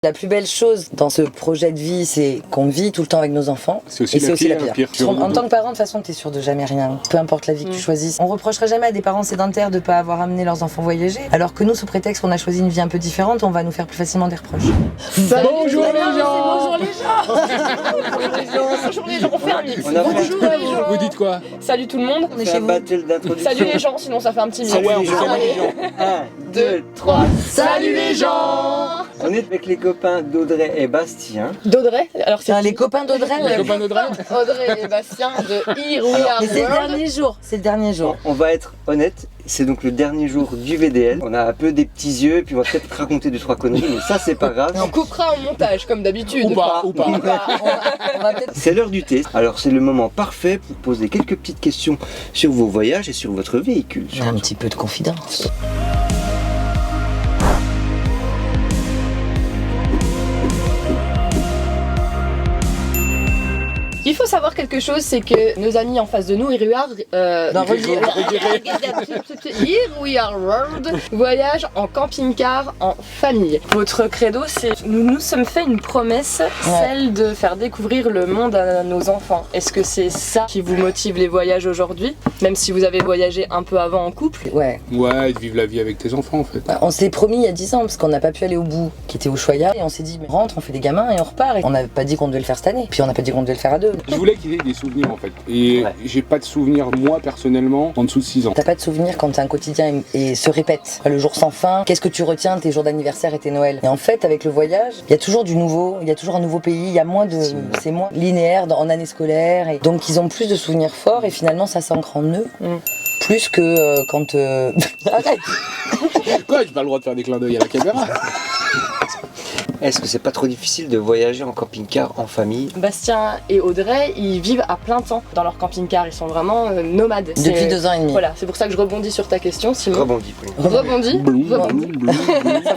La plus belle chose dans ce projet de vie, c'est qu'on vit tout le temps avec nos enfants. C'est aussi, la pire. En tant que parent, de toute façon, t'es sûr de jamais rien. Peu importe la vie que tu choisisses. On reprochera jamais à des parents sédentaires de pas avoir amené leurs enfants voyager. Alors que nous, sous prétexte qu'on a choisi une vie un peu différente, on va nous faire plus facilement des reproches. Bonjour les gens. Bonjour les gens. Bonjour les gens, on fait un mix. Bonjour les gens. Vous dites quoi? Salut tout le monde. On est chez vous. Battle d'introduction. Salut les gens, sinon ça fait un petit mix. Ah ouais, on fait ça. 1, 2, 3. Salut les gens. On est avec les copains d'Audrey et Bastien. d'Audrey. Alors c'est Les copains d'Audrey. Les copains d'Audrey. Audrey et Bastien de Here We Are Mais c'est le World. dernier jour. C'est le dernier jour. On va être honnête, c'est donc le dernier jour du VDL. On a un peu des petits yeux et puis on va peut-être raconter 2-3 conneries, mais ça c'est pas grave. On coupera en montage comme d'habitude. Ou pas. On va peut-être. C'est l'heure du test. Alors c'est le moment parfait pour poser quelques petites questions sur vos voyages et sur votre véhicule. Un petit peu de confidence. Il faut savoir quelque chose, c'est que nos amis en face de nous, Here We Are World, voyagent en camping-car en famille. Votre credo, c'est nous nous sommes fait une promesse, celle de faire découvrir le monde à nos enfants. Est-ce que c'est ça qui vous motive les voyages aujourd'hui, même si vous avez voyagé un peu avant en couple? Ouais. Ouais, de vivre la vie avec tes enfants en fait. On s'est promis il y a 10 ans parce qu'on n'a pas pu aller au bout, qui était au Choya, et on s'est dit mais on rentre, on fait des gamins et on repart. Et on n'avait pas dit qu'on devait le faire cette année, puis on n'a pas dit qu'on devait le faire à deux. Je voulais qu'il ait des souvenirs en fait. Et j'ai pas de souvenirs moi personnellement en dessous de 6 ans. T'as pas de souvenir quand un quotidien et se répète. Le jour sans fin, qu'est-ce que tu retiens de tes jours d'anniversaire et tes Noëls? Et en fait, avec le voyage, il y a toujours du nouveau, il y a toujours un nouveau pays, il y a moins de, c'est moins linéaire en année scolaire. Et donc ils ont plus de souvenirs forts et finalement ça s'ancre en eux. Plus que quand... Arrête. Quoi, j'ai pas le droit de faire des clins d'œil à la caméra. Est-ce que c'est pas trop difficile de voyager en camping-car en famille? Bastien et Audrey, ils vivent à plein temps dans leur camping-car, ils sont vraiment nomades. Depuis 2 ans et demi. Voilà, c'est pour ça que je rebondis sur ta question, Simon. Rebondis, Pauline. Rebondis.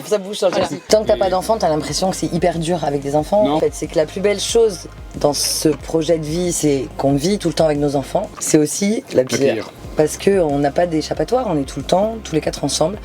Ça bouge sur le châssis. Tant que t'as pas d'enfant, t'as l'impression que c'est hyper dur avec des enfants. Non. En fait, c'est que la plus belle chose dans ce projet de vie, c'est qu'on vit tout le temps avec nos enfants. C'est aussi la pire. Parce qu'on n'a pas d'échappatoire, on est tout le temps, tous les 4 ensemble.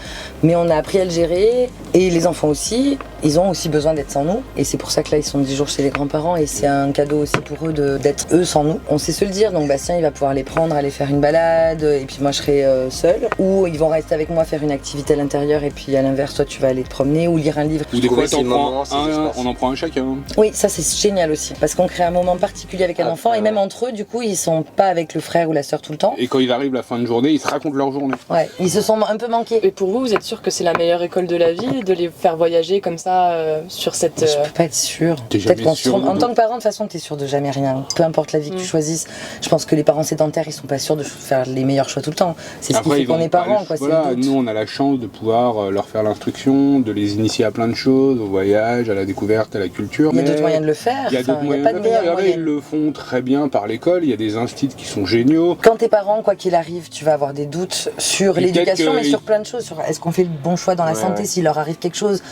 Mais on a appris à le gérer. Et les enfants aussi, ils ont aussi besoin d'être sans nous. Et c'est pour ça que là, ils sont 10 jours chez les grands-parents. Et c'est un cadeau aussi pour eux d'être eux sans nous. On sait se le dire, donc Bastien, il va pouvoir les prendre, aller faire une balade. Et puis moi, je serai seule. Ou ils vont rester avec moi, faire une activité à l'intérieur. Et puis à l'inverse, toi, tu vas aller te promener ou lire un livre. Ou des fois, c'est le moment, c'est on en prend un chacun. Oui, ça c'est génial aussi. Parce qu'on crée un moment particulier avec un enfant. Et même entre eux, du coup, ils sont pas avec le frère ou la sœur tout le temps. Et quand ils arrivent la fin de journée, ils se racontent leur journée. Ouais, ils se sont un peu manqués. Et pour vous, vous êtes sûr que c'est la meilleure école de la vie, de les faire voyager comme ça sur cette... Je peux pas être sûre. T'es Peut-être jamais qu'on sûr se trompe. de En tout. tant que parent, de toute façon, t'es sûr de jamais rien. Peu importe la vie que tu choisisses. Je pense que les parents sédentaires, ils sont pas sûrs de faire les meilleurs choix tout le temps. C'est ce qui fait ils qu'on ont est pas parents, le- quoi. C'est Voilà, le doute. nous on a la chance de pouvoir leur faire l'instruction, de les initier à plein de choses, au voyage, à la découverte, à la culture. Il y a Mais d'autres moyens de le faire. Il y a d'autres Enfin, moyens pas de de le faire. meilleurs Regardez, ils moyens. le font très bien par l'école, il y a des instituts qui sont géniaux. Quand t'es parent, quoi qu'il arrive, tu vas avoir des doutes sur Et l'éducation, peut-être mais que sur plein de choses. Sur est-ce qu'on fait le bon choix dans la Ouais, santé ouais. s'il leur arrive quelque chose?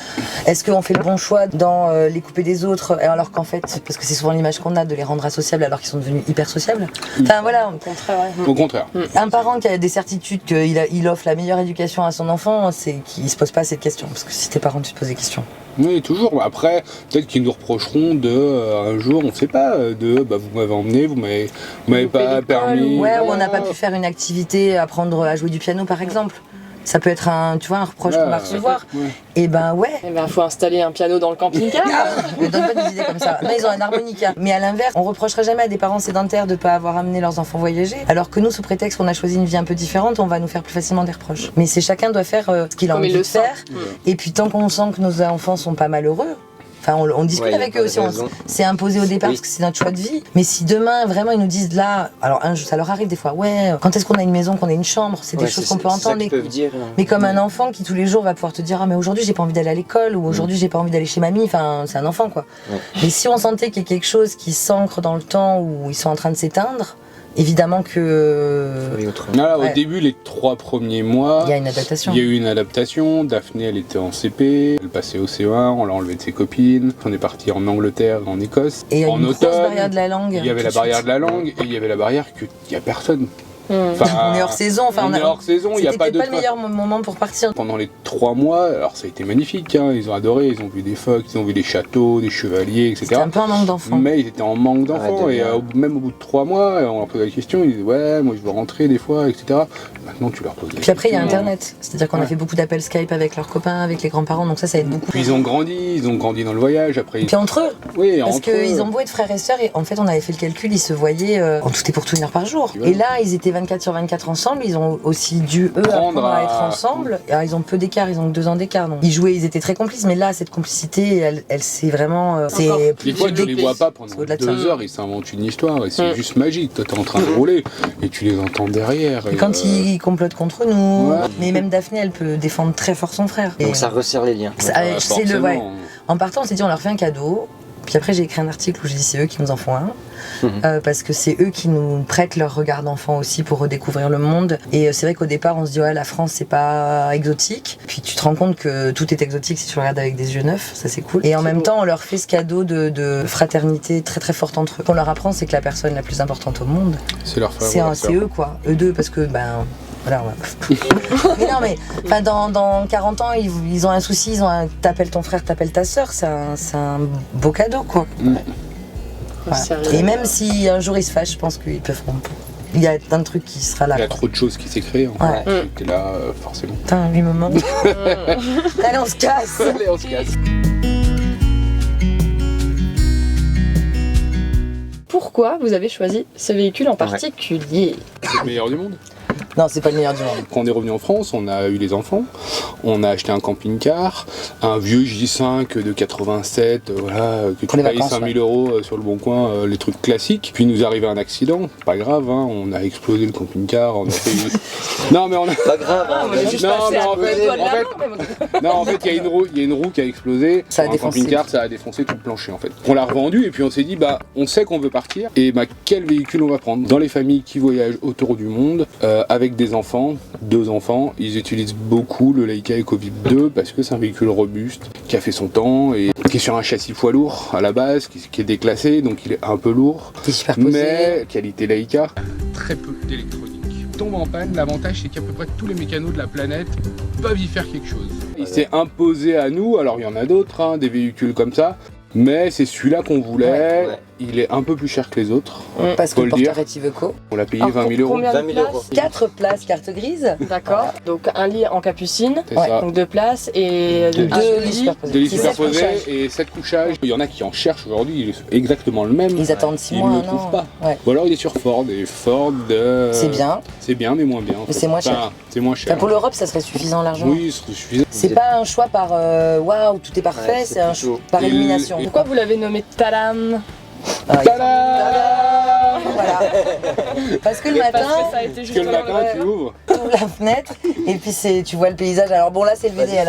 Est-ce qu'on fait le bon choix dans les couper des autres? Alors qu'en fait, parce que c'est souvent l'image qu'on a de les rendre associables alors qu'ils sont devenus hyper sociables. Enfin voilà, Au contraire, ouais. Au contraire. un parent qui a des certitudes qu'il offre la meilleure éducation à son enfant, c'est qu'il se pose pas cette question. Parce que si t'es parent, tu te poses des questions. Oui, toujours. Après, peut-être qu'ils nous reprocheront un jour, on ne sait pas, vous m'avez emmené, vous m'avez Loupé pas l'école, permis. Ouais, ou on n'a pas pu faire une activité, apprendre à jouer du piano par exemple. Ça peut être un reproche qu'on va recevoir. Ouais. Et ben ouais. Eh ben, faut installer un piano dans le camping-car. Ne donne pas des idées comme ça. Non, ils ont un harmonica. Mais à l'inverse, on reprochera jamais à des parents sédentaires de pas avoir amené leurs enfants voyager. Alors que nous, sous prétexte qu'on a choisi une vie un peu différente, on va nous faire plus facilement des reproches. Mais c'est chacun doit faire ce qu'il a Comme envie il de le sent. faire. Et puis tant qu'on sent que nos enfants sont pas malheureux. Enfin, on discute Ouais, y a avec pas eux de aussi. raison. C'est imposé au départ Oui. parce que c'est notre choix de vie. Mais si demain, vraiment, ils nous disent là, alors ça leur arrive des fois, ouais, quand est-ce qu'on a une maison, qu'on a une chambre, c'est des Ouais, choses c'est- qu'on peut c'est ça entendre. qu'ils peuvent dire. Mais comme un enfant qui tous les jours va pouvoir te dire ah mais aujourd'hui j'ai pas envie d'aller à l'école ou aujourd'hui j'ai pas envie d'aller chez mamie, enfin c'est un enfant quoi. Ouais. Mais si on sentait qu'il y a quelque chose qui s'ancre dans le temps où ils sont en train de s'éteindre, évidemment que Oui, autrement. Voilà, Ouais. Au début, les 3 premiers mois, il y a une adaptation. il y a eu une adaptation. Daphné, elle était en CP, elle passait au CE1, on l'a enlevé de ses copines. On est parti en Angleterre, en Écosse. Et il y a en une grosse automne, barrière de la langue. il y avait tout la de barrière suite. de la langue et il y avait la barrière qu'il n'y a personne On est hors saison, on est hors saison, il n'y a pas de. C'était pas le meilleur moment pour partir. Pendant les 3 mois, alors ça a été magnifique, hein, ils ont adoré, ils ont vu des phoques, ils ont vu des châteaux, des chevaliers, etc. C'était un peu un manque d'enfants. Mais ils étaient en manque d'enfants, et même au bout de 3 mois, on leur posait la question, ils disaient ouais, moi je veux rentrer des fois, etc. Maintenant tu leur poses des Puis après il y a internet, c'est-à-dire qu'on a fait beaucoup d'appels Skype avec leurs copains, avec les grands-parents, donc ça aide beaucoup. Puis ils ont grandi dans le voyage, après. Puis entre eux, oui, parce qu'ils ont beau être frères et sœurs, et en fait on avait fait le calcul, ils se voyaient en tout et pour tout une heure par jour. Et là ils étaient 24 sur 24 ensemble, ils ont aussi dû eux apprendre à être ensemble. Alors, ils ont peu d'écart, ils ont que 2 ans d'écart, donc ils jouaient, ils étaient très complices, mais là cette complicité, elle c'est vraiment. Des fois tu les vois pas pendant 2 heures, ils s'inventent une histoire et c'est juste magique. Toi t'es en train de rouler et tu les entends derrière. Et quand ils complotent contre nous, mais même Daphné elle peut défendre très fort son frère. Donc ça resserre les liens. En partant on s'est dit on leur fait un cadeau. Puis après j'ai écrit un article où j'ai dit c'est eux qui nous en font un. Parce que c'est eux qui nous prêtent leur regard d'enfant aussi pour redécouvrir le monde. Et c'est vrai qu'au départ on se dit ouais la France c'est pas exotique. Puis tu te rends compte que tout est exotique si tu regardes avec des yeux neufs, ça c'est cool. Et en même temps on leur fait ce cadeau de fraternité très très forte entre eux. Ce qu'on leur apprend c'est que la personne la plus importante au monde, c'est leur frère. C'est eux quoi, eux deux parce que voilà, mais non, mais dans 40 ans, ils ont un souci, t'appelles ton frère, t'appelles ta soeur, c'est un beau cadeau, quoi. Voilà. Et même si un jour ils se fâchent, je pense qu'ils peuvent rompre. Il y a plein de trucs qui sera là. Il y a trop de choses qui s'est créé. T'es là, forcément. Putain, 8 moments. Allez, on se casse. Allez, on se casse. Pourquoi vous avez choisi ce véhicule en particulier ? C'est le meilleur du monde. Non, c'est pas le meilleur du monde. Quand on est revenu en France, on a eu les enfants, on a acheté un camping-car, un vieux J5 de 87, que tu payes 5000 € sur le bon coin, les trucs classiques. Puis il nous est arrivé un accident, pas grave, hein, on a explosé le camping-car, on a fait... Non mais on a... Pas grave, hein, on est juste passé à côté de la main. En fait, il y a une roue qui a explosé, ça a un camping-car, ça a défoncé tout le plancher en fait. On l'a revendu et puis on s'est dit, on sait qu'on veut partir, et quel véhicule on va prendre ? Dans les familles qui voyagent autour du monde, avec des enfants, 2 enfants, ils utilisent beaucoup le Leica EcoVip 2 parce que c'est un véhicule robuste qui a fait son temps et qui est sur un châssis poids lourd à la base, qui est déclassé, donc il est un peu lourd, mais qualité Leica. Très peu d'électronique. Tombe en panne, l'avantage c'est qu'à peu près tous les mécanos de la planète peuvent y faire quelque chose. Il s'est imposé à nous, alors il y en a d'autres, des véhicules comme ça, mais c'est celui-là qu'on voulait. Il est un peu plus cher que les autres. Parce que le porteur est Iveco. On l'a payé 20 000 €. 20 000 €. 4 places carte grise. D'accord. Donc un lit en capucine. Ça. Donc 2 places et 2 lits. 2 lits superposés et 7 couchages. Il y en a qui en cherchent aujourd'hui exactement le même. Ils attendent 6 mois. Ils ne le trouvent pas. Ou alors il est sur Ford. Et Ford. C'est bien. C'est bien, mais moins bien. Mais c'est moins cher. C'est moins cher. Pour l'Europe, ça serait suffisant largement. Oui, ce serait suffisant. C'est pas un choix par waouh, tout est parfait, c'est un choix par élimination. Pourquoi vous l'avez nommé Talam ? Tada ! Voilà. Parce que le matin, tu ouvres la fenêtre et puis tu vois le paysage. Alors bon là c'est le VDL.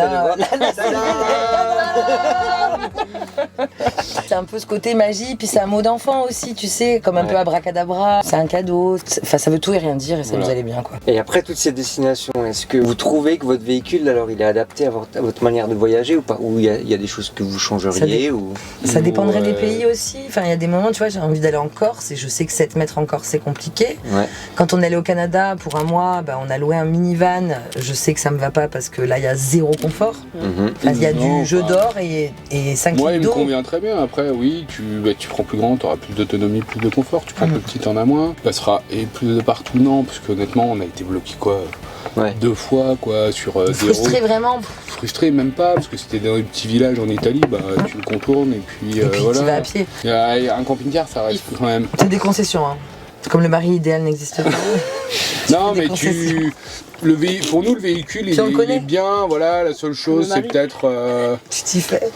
C'est un peu ce côté magie, puis c'est un mot d'enfant aussi, tu sais, comme un peu abracadabra. C'est un cadeau. Enfin ça veut tout et rien dire et ça nous allait bien quoi. Et après toutes ces destinations, est-ce que vous trouvez que votre véhicule alors il est adapté à votre manière de voyager ou pas ? Ou il y a des choses que vous changeriez Ça dépendrait des pays aussi. Enfin il y a des moments, tu vois, j'ai envie d'aller en Corse et je sais que 7 mètres en Corse c'est compliqué. Quand on est allé au Canada pour un mois, on a loué un minivan. Je sais que ça me va pas parce que là il y a 0 confort. Il y a du jeu d'or et 5 litres d'eau. Moi il me convient très bien. Après oui, tu prends plus grand, tu auras plus d'autonomie, plus de confort. Tu prends plus petit, t'en as moins. Ça sera et plus de partout non, parce qu'honnêtement on a été bloqué 2 fois sur des routes. Frustré vraiment. Frustré même pas, parce que c'était dans un petit village en Italie, tu le contournes et puis voilà. Tu vas à pied. Un camping-car ça reste quand même. C'est des concessions Comme le mari idéal n'existe pas. Non mais pour nous le véhicule il est bien, voilà, la seule chose c'est peut-être tu t'y fais.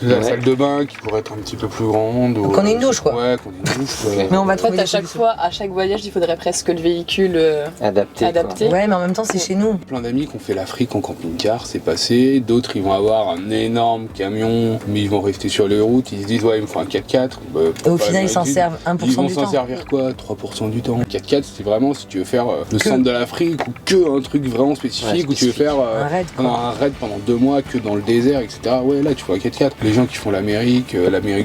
La salle de bain qui pourrait être un petit peu plus grande. Qu'on ait une douche quoi. Ouais, qu'on ait une douche. Mais on va trouver à chaque voyage il faudrait presque le véhicule adapté. Ouais mais en même temps c'est chez nous. Plein d'amis qui ont fait l'Afrique en camping-car, c'est passé. D'autres ils vont avoir un énorme camion, mais ils vont rester sur les routes, ils se disent il me faut un 4x4. Et au final ils s'en servent 1% du temps. Ils vont s'en servir quoi 3% du temps. 4x4 c'est vraiment si tu veux faire le centre de l'Afrique ou que un truc vraiment spécifique où tu veux faire un raid pendant 2 mois que dans le désert, etc. Ouais, là tu fais un 4x4. Les les gens qui font l'Amérique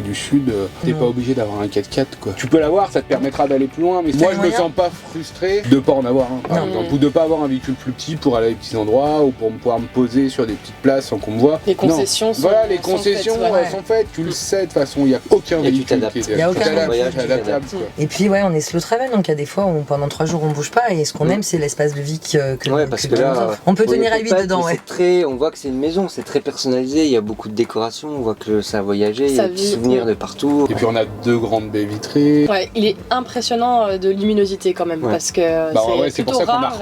du Sud, t'es pas obligé d'avoir un 4x4 quoi. Tu peux l'avoir, ça te permettra d'aller plus loin, mais moi je me sens pas frustré de pas en avoir un, par exemple, ou de pas avoir un véhicule plus petit pour aller à des petits endroits, ou pour pouvoir me poser sur des petites places sans qu'on me voit. Les concessions sont voilà, les concessions sont faites, tu le sais de toute façon, il n'y a aucun véhicule qui est adaptable. Et puis ouais, on est slow travel, donc il y a des fois où pendant 3 jours on bouge pas, et ce qu'on aime c'est l'espace de vie parce que là, on peut tenir à 8 dedans. On voit que c'est une maison, c'est très personnalisé, il y a beaucoup de décorations, on voit que ça a voyagé, il y a des souvenirs de partout. Et puis on a 2 grandes baies vitrées. Ouais, il est impressionnant de luminosité quand même, parce que c'est plutôt rare.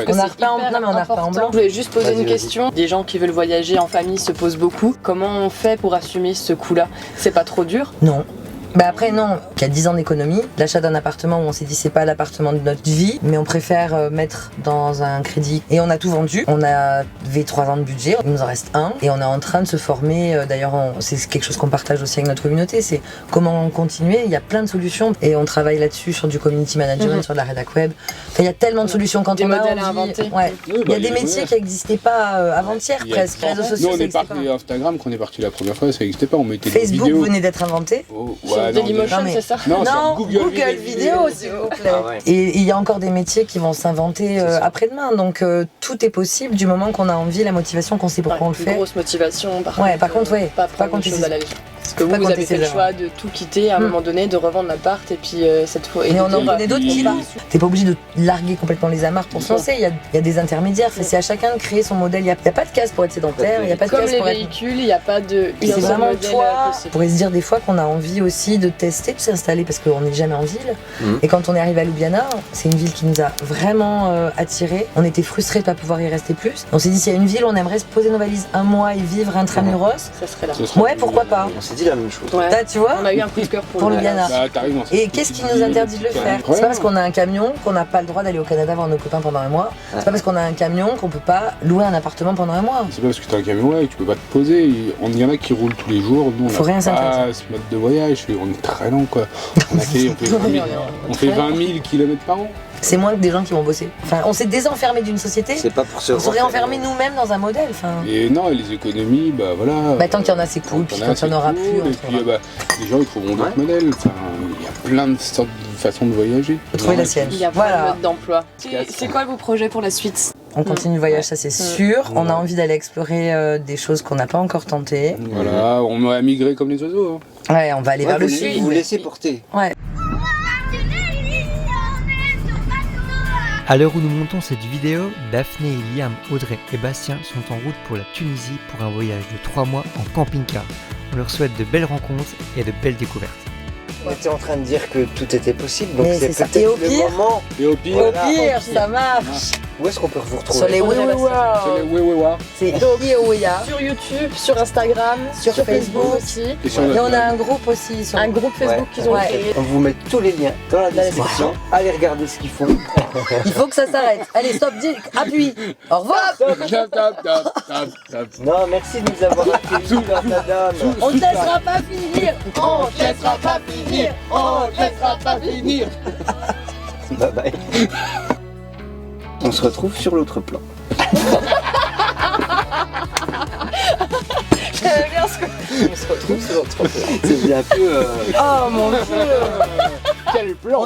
On a repeint en blanc, mais on a repeint en blanc. Je voulais juste poser une question. Des gens qui veulent voyager en famille se posent beaucoup. Comment on fait pour assumer ce coût-là? C'est pas trop dur? Non. Bah après non, il y a 10 ans d'économie, l'achat d'un appartement où on s'est dit c'est pas l'appartement de notre vie, mais on préfère mettre dans un crédit, et on a tout vendu. On avait 3 ans de budget, il nous en reste 1, et on est en train de se former, d'ailleurs c'est quelque chose qu'on partage aussi avec notre communauté, c'est comment continuer. Il y a plein de solutions et on travaille là-dessus sur du community management, sur de la rédac web. Enfin, il y a tellement de solutions quand on a envie. À inventer. Ouais. Il y a des métiers qui n'existaient pas avant-hier presque. Les réseaux sociaux, nous on est parti Instagram, quand on est parti la première fois, ça n'existait pas, on mettait des vidéos. Facebook venait d'être inventé. Dailymotion, c'est ça? Non, Google Vidéo, s'il vous plaît. Et il y a encore des métiers qui vont s'inventer après-demain, donc tout est possible du moment qu'on a envie, la motivation, qu'on sait pourquoi on le fait. Grosse motivation, par contre, pas prendre les choses à la légère. Parce que vous avez fait le choix de tout quitter à un moment donné, de revendre l'appart, et puis cette fois. Et on en connaît d'autres qui t'es pas obligé de larguer complètement les amarres pour se lancer. Il y a des intermédiaires. C'est à chacun de créer son modèle. Il n'y a pas de case pour être sédentaire. Il y a pas de case pour être. Comme les véhicules, il n'y a pas de. C'est vraiment toi. On pourrait se dire des fois qu'on a envie aussi de tester, de s'installer parce qu'on n'est jamais en ville. Et quand on est arrivé à Ljubljana, c'est une ville qui nous a vraiment attirés. On était frustrés de pas pouvoir y rester plus. On s'est dit s'il y a une ville où on aimerait se poser nos valises un mois et vivre intramuros, ça serait là. Ouais, pourquoi pas. On s'est dit la même chose. Là, tu vois, on a eu un coup de cœur pour Ljubljana. Et qu'est-ce qui nous interdit de le faire? C'est pas parce qu'on a un camion qu'on n'a pas le droit d'aller au Canada voir nos copains pendant un mois. C'est pas parce qu'on a un camion qu'on peut pas louer un appartement pendant un mois. C'est pas parce que t'as un camion et que tu peux pas te poser. Il y en a qui roulent tous les jours. Nous, on n'a pas ce mode de voyage. On est très lent quoi. On fait 20 000 km par an. C'est moins que des gens qui vont bosser. Enfin, on s'est désenfermé d'une société. C'est pas pour se réenfermer nous-mêmes dans un modèle. Et non, les économies, bah voilà. Bah, tant qu'il y en a, c'est cool. Puis quand il n'y en aura plus, et puis les gens ils trouveront d'autres modèles. Enfin, il y a plein de sortes de façons de voyager. Faut trouver la sienne. Il y a plein de modes d'emploi. C'est quoi vos projets pour la suite? On continue le voyage, ça c'est sûr. On a envie d'aller explorer des choses qu'on n'a pas encore tentées. Voilà, on va migrer comme les oiseaux. Ouais, on va aller vers le sud. Vous laissez porter. Ouais. À l'heure où nous montons cette vidéo, Daphné, Liam, Audrey et Bastien sont en route pour la Tunisie pour un voyage de 3 mois en camping-car. On leur souhaite de belles rencontres et de belles découvertes. On était en train de dire que tout était possible, donc c'est ça. peut-être le moment. Et au pire, ça marche. Où est-ce qu'on peut vous retrouver? Sur les Wewewa. C'est Wewewa. Sur YouTube, sur Instagram, sur Facebook aussi. Et on a un groupe aussi. Un groupe Facebook qu'ils ont créé. On vous met tous les liens dans la description. Allez regarder ce qu'ils font. Il faut que ça s'arrête. Allez, stop, appuie. Au revoir. Non, merci de nous avoir accueillis, madame. On ne te laissera pas finir. On ne te laissera pas finir. On ne te laissera pas finir. Bye bye. On se retrouve sur l'autre plan. J'aime bien ce que... On se retrouve sur l'autre plan. C'est bien un peu... Oh mon Dieu. Quel plan.